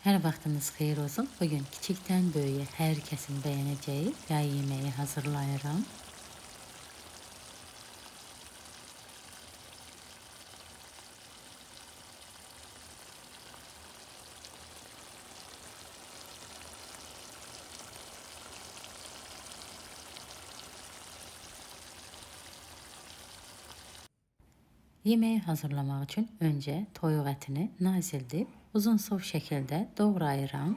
Hər vaxtınız xeyir olsun. Bugün kiçikdən böyüyə hər kəsin bəyənəcəyi yay yeməyi hazırlayıram. Yeməyi hazırlamaq üçün öncə toyuq ətini nazildib uzun sov şəkildə doğrayıram.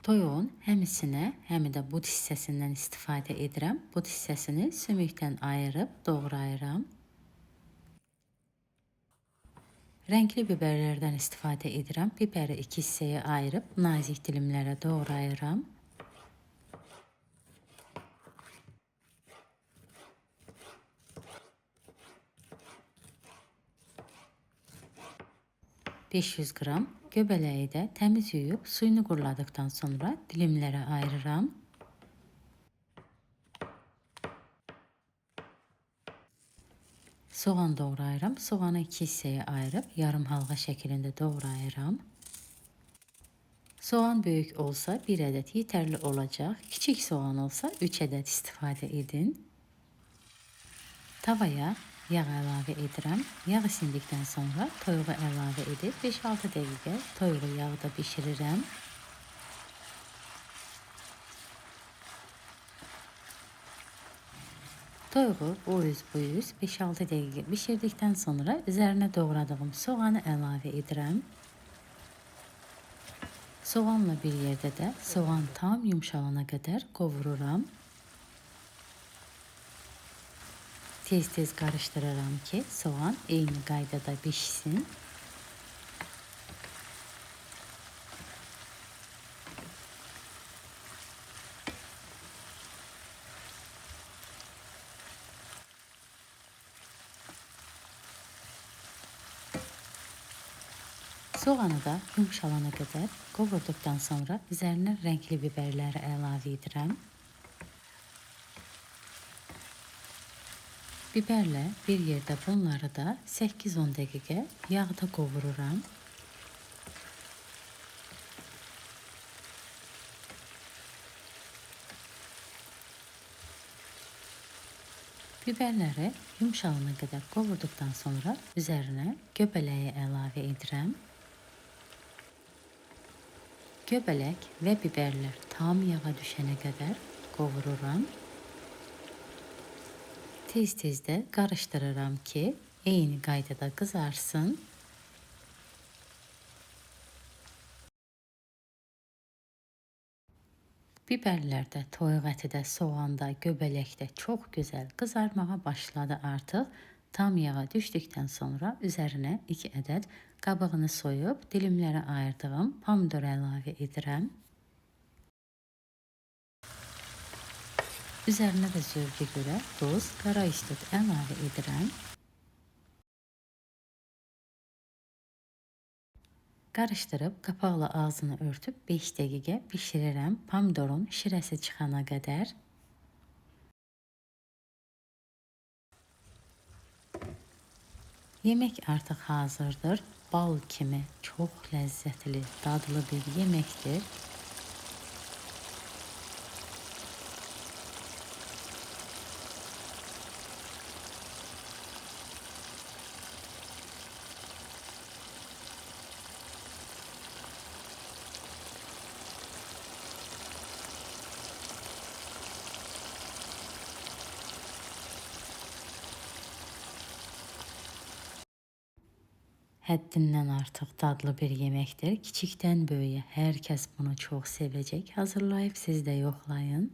Toyuğun həm içinə, həm də but hissəsindən istifadə edirəm. But hissəsini sümükdən ayırıb doğrayıram. Rəngli biberlərdən istifadə edirəm. Biberi 2 hissəyə ayırıb nazik dilimlərə doğrayıram. $500 qram göbələyi də təmiz yuyub suyunu quruladıqdan sonra dilimlərə ayırıram. Soğan doğrayıram. Soğanı 2 hissəyə ayırıb yarım halqa şəklində doğrayıram. Soğan böyük olsa 1 ədəd yetərli olacaq. Kiçik soğan olsa 3 ədəd istifadə edin. Tavaya yağ əlavə edirəm. Yağ isindikdən sonra toyuğu əlavə edib 5-6 dəqiqə toyuğu yağda bişirirəm. Toyuğu o üz bu üz 5-6 dəqiqə bişirdikdən sonra üzərinə doğradığım soğanı əlavə edirəm. Soğanla bir yerdə də soğan tam yumşalana qədər qovururam. Tez-tez qarışdırıram ki, soğan eyni qaydada bişsin. Soğanı da yumşalana qədər qovurduqdan sonra üzərinə rəngli biberləri əlavə edirəm. Biberlə bir yerdə bunları da 8-10 dəqiqə yağda qovururam. Biberləri yumşalana qədər qovurduqdan sonra üzərinə göbələyi əlavə edirəm. Göbələk və biberlər tam yağa düşənə qədər qovururam. Tez-tez də qarışdırıram ki, eyni qaydada qızarsın. Biberlərdə, toyuq əti də, soğanda, göbələkdə çox gözəl qızarmağa başladı artıq. Tam yağa düşdükdən sonra üzərinə 2 ədəd qabığını soyub dilimlərə ayırdığım pomidor əlavə edirəm. Üzərinə də zövqə görə duz, qara istot əlavə edirəm. Qarışdırıb qapaqla ağzını örtüb 5 dəqiqə bişirirəm pomidorun şirəsi çıxana qədər. Yemək artıq hazırdır. Bal kimi çox ləzzətli, dadlı bir yeməkdir. Həddindən artıq dadlı bir yeməkdir. Kiçikdən böyüyə hər kəs bunu çox sevəcək. Hazırlayıb siz də yoxlayın.